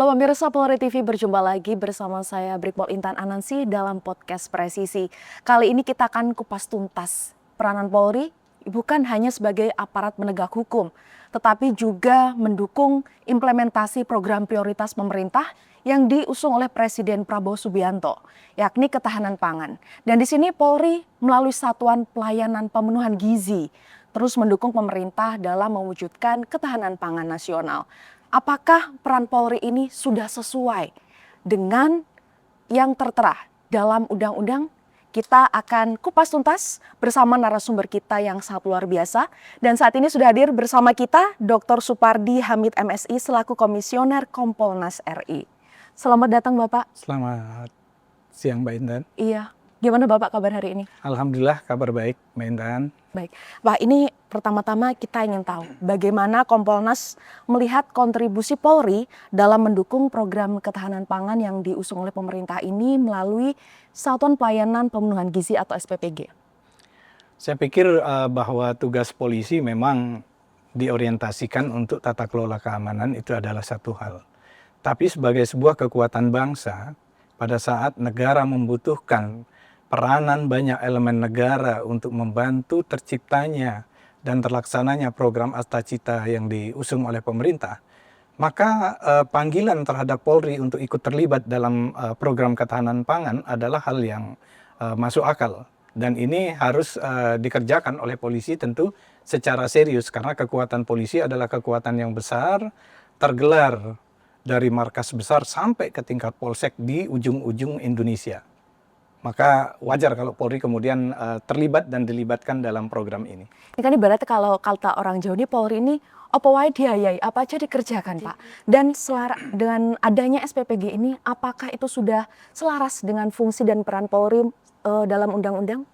Halo pemirsa Polri TV, berjumpa lagi bersama saya Brigpol Intan Anansi dalam podcast Presisi. Kali ini kita akan kupas tuntas peranan Polri bukan hanya sebagai aparat penegak hukum, tetapi juga mendukung implementasi program prioritas pemerintah yang diusung oleh Presiden Prabowo Subianto, yakni ketahanan pangan. Dan di sini Polri melalui Satuan Pelayanan Pemenuhan Gizi terus mendukung pemerintah dalam mewujudkan ketahanan pangan nasional. Apakah peran Polri ini sudah sesuai dengan yang tertera dalam undang-undang? Kita akan kupas tuntas bersama narasumber kita yang sangat luar biasa. Dan saat ini sudah hadir bersama kita Dr. Supardi Hamid MSI selaku Komisioner Kompolnas RI. Selamat datang Bapak. Selamat siang Mbak Intan. Iya, gimana Bapak kabar hari ini? Alhamdulillah kabar baik Mbak Intan. Baik, Pak, ini pertama-tama kita ingin tahu bagaimana Kompolnas melihat kontribusi Polri dalam mendukung program ketahanan pangan yang diusung oleh pemerintah ini melalui Satuan Pelayanan Pemenuhan Gizi atau SPPG. Saya pikir bahwa tugas polisi memang diorientasikan untuk tata kelola keamanan itu adalah satu hal. Tapi sebagai sebuah kekuatan bangsa, pada saat negara membutuhkan peranan banyak elemen negara untuk membantu terciptanya dan terlaksananya program Astacita yang diusung oleh pemerintah, maka panggilan terhadap Polri untuk ikut terlibat dalam program ketahanan pangan adalah hal yang masuk akal. Dan ini harus dikerjakan oleh polisi tentu secara serius, karena kekuatan polisi adalah kekuatan yang besar, tergelar dari markas besar sampai ke tingkat polsek di ujung-ujung Indonesia. Maka wajar kalau Polri kemudian terlibat dan dilibatkan dalam program ini. Ini kan ibaratnya kalau kata orang Jawa ini Polri ini apa wae diayai, apa aja dikerjakan Pak. Dan dengan adanya SPPG ini, apakah itu sudah selaras dengan fungsi dan peran Polri dalam undang-undang?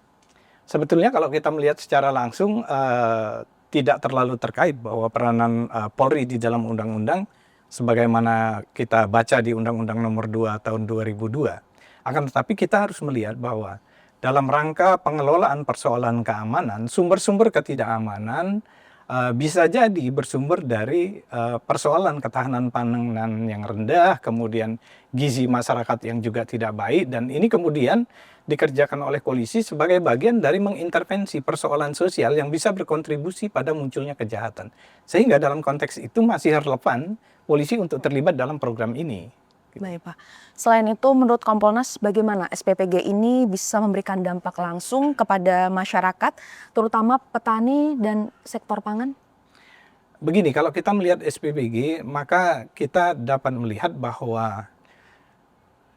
Sebetulnya kalau kita melihat secara langsung tidak terlalu terkait bahwa peranan Polri di dalam undang-undang sebagaimana kita baca di Undang-Undang Nomor 2 Tahun 2002. Akan tetapi kita harus melihat bahwa dalam rangka pengelolaan persoalan keamanan, sumber-sumber ketidakamanan bisa jadi bersumber dari persoalan ketahanan pangan yang rendah, kemudian gizi masyarakat yang juga tidak baik, dan ini kemudian dikerjakan oleh polisi sebagai bagian dari mengintervensi persoalan sosial yang bisa berkontribusi pada munculnya kejahatan. Sehingga dalam konteks itu masih relevan polisi untuk terlibat dalam program ini. Baik Pak. Selain itu menurut Kompolnas bagaimana SPPG ini bisa memberikan dampak langsung kepada masyarakat, terutama petani dan sektor pangan? Begini, kalau kita melihat SPPG, maka kita dapat melihat bahwa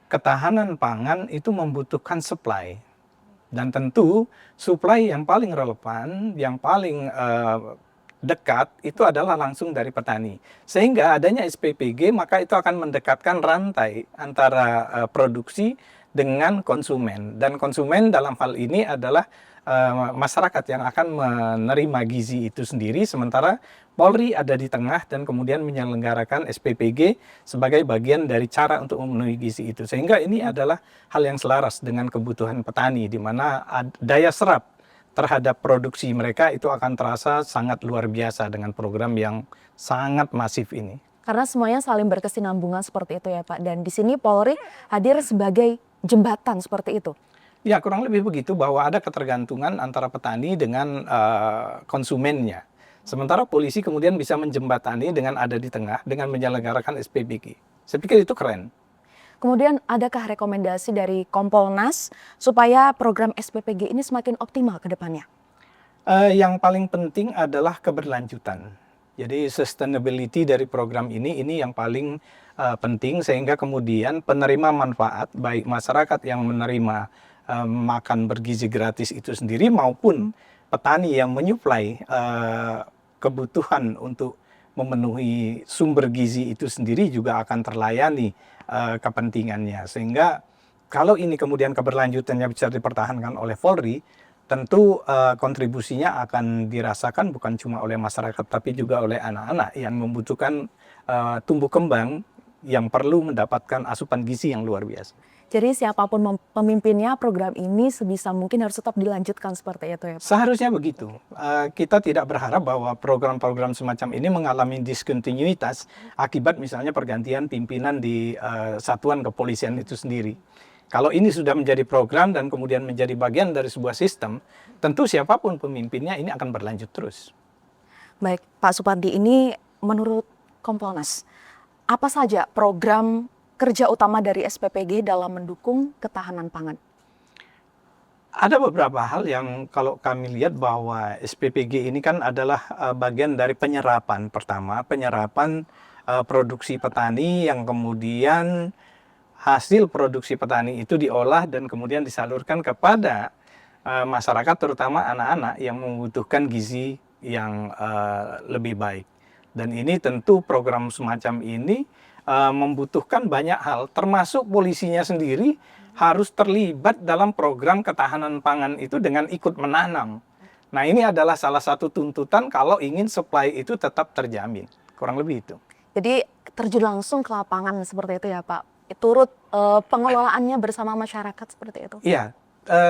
ketahanan pangan itu membutuhkan supply. Dan tentu supply yang paling relevan, yang paling dekat itu adalah langsung dari petani. Sehingga adanya SPPG maka itu akan mendekatkan rantai antara produksi dengan konsumen. Dan konsumen dalam hal ini adalah masyarakat yang akan menerima gizi itu sendiri, sementara Polri ada di tengah dan kemudian menyelenggarakan SPPG sebagai bagian dari cara untuk memenuhi gizi itu. Sehingga ini adalah hal yang selaras dengan kebutuhan petani, di mana daya serap terhadap produksi mereka itu akan terasa sangat luar biasa dengan program yang sangat masif ini. Karena semuanya saling berkesinambungan seperti itu ya Pak. Dan di sini Polri hadir sebagai jembatan seperti itu. Ya, kurang lebih begitu, bahwa ada ketergantungan antara petani dengan konsumennya. Sementara polisi kemudian bisa menjembatani dengan ada di tengah dengan menyelenggarakan SPPG. Saya pikir itu keren. Kemudian adakah rekomendasi dari Kompolnas supaya program SPPG ini semakin optimal ke depannya? Yang paling penting adalah keberlanjutan. Jadi sustainability dari program ini yang paling penting, sehingga kemudian penerima manfaat baik masyarakat yang menerima makan bergizi gratis itu sendiri maupun petani yang menyuplai kebutuhan untuk memenuhi sumber gizi itu sendiri juga akan terlayani kepentingannya. Sehingga kalau ini kemudian keberlanjutannya bisa dipertahankan oleh Polri, tentu kontribusinya akan dirasakan bukan cuma oleh masyarakat tapi juga oleh anak-anak yang membutuhkan tumbuh kembang yang perlu mendapatkan asupan gizi yang luar biasa. Jadi siapapun pemimpinnya, program ini sebisa mungkin harus tetap dilanjutkan seperti itu ya Pak? Seharusnya begitu. Kita tidak berharap bahwa program-program semacam ini mengalami diskontinuitas akibat misalnya pergantian pimpinan di satuan kepolisian itu sendiri. Kalau ini sudah menjadi program dan kemudian menjadi bagian dari sebuah sistem, tentu siapapun pemimpinnya ini akan berlanjut terus. Baik, Pak Supandi, ini menurut Kompolnas, apa saja program kerja utama dari SPPG dalam mendukung ketahanan pangan? Ada beberapa hal yang kalau kami lihat bahwa SPPG ini kan adalah bagian dari penyerapan. Pertama, penyerapan produksi petani yang kemudian hasil produksi petani itu diolah dan kemudian disalurkan kepada masyarakat, terutama anak-anak yang membutuhkan gizi yang lebih baik. Dan ini tentu program semacam ini membutuhkan banyak hal, termasuk polisinya sendiri harus terlibat dalam program ketahanan pangan itu dengan ikut menanam. Nah, ini adalah salah satu tuntutan kalau ingin supply itu tetap terjamin. Kurang lebih itu. Jadi terjun langsung ke lapangan seperti itu ya Pak? Turut pengelolaannya bersama masyarakat seperti itu? Iya.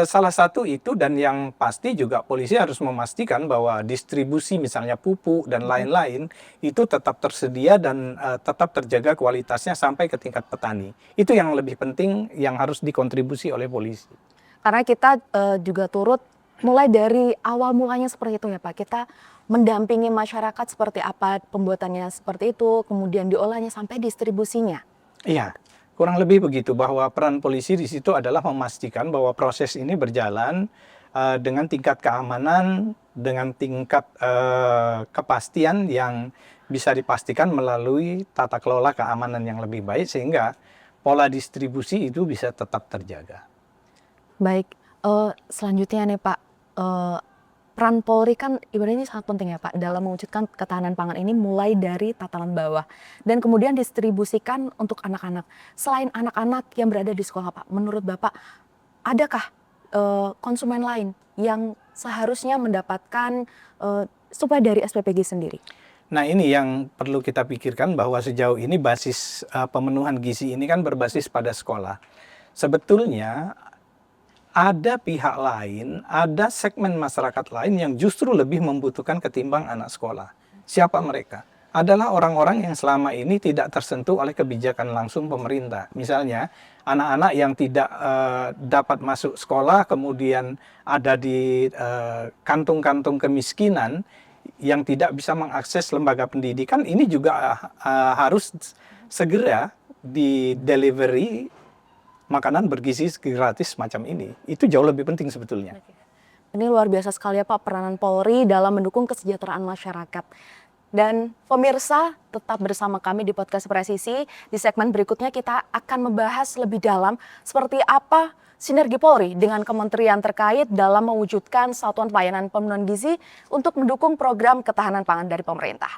Salah satu itu, dan yang pasti juga polisi harus memastikan bahwa distribusi misalnya pupuk dan lain-lain itu tetap tersedia dan tetap terjaga kualitasnya sampai ke tingkat petani. Itu yang lebih penting yang harus dikontribusi oleh polisi. Karena kita juga turut mulai dari awal mulanya seperti itu ya Pak. Kita mendampingi masyarakat seperti apa pembuatannya seperti itu, kemudian diolahnya sampai distribusinya. Iya. Kurang lebih begitu, bahwa peran polisi di situ adalah memastikan bahwa proses ini berjalan dengan tingkat keamanan, dengan tingkat kepastian yang bisa dipastikan melalui tata kelola keamanan yang lebih baik, sehingga pola distribusi itu bisa tetap terjaga. Baik, selanjutnya nih Pak, peran Polri kan ibaratnya sangat penting ya Pak dalam mewujudkan ketahanan pangan ini, mulai dari tatanan bawah dan kemudian distribusikan untuk anak-anak. Selain anak-anak yang berada di sekolah Pak, menurut Bapak adakah konsumen lain yang seharusnya mendapatkan supply dari SPPG sendiri? Nah, ini yang perlu kita pikirkan, bahwa sejauh ini basis pemenuhan gizi ini kan berbasis pada sekolah. Sebetulnya ada pihak lain, ada segmen masyarakat lain yang justru lebih membutuhkan ketimbang anak sekolah. Siapa mereka? Adalah orang-orang yang selama ini tidak tersentuh oleh kebijakan langsung pemerintah. Misalnya, anak-anak yang tidak dapat masuk sekolah, kemudian ada di kantung-kantung kemiskinan, yang tidak bisa mengakses lembaga pendidikan, ini juga harus segera di delivery makanan bergizi gratis semacam ini. Itu jauh lebih penting sebetulnya. Ini luar biasa sekali ya Pak peranan Polri dalam mendukung kesejahteraan masyarakat. Dan pemirsa, tetap bersama kami di Podcast Presisi. Di segmen berikutnya kita akan membahas lebih dalam seperti apa sinergi Polri dengan kementerian terkait dalam mewujudkan satuan pelayanan pemenuhan gizi untuk mendukung program ketahanan pangan dari pemerintah.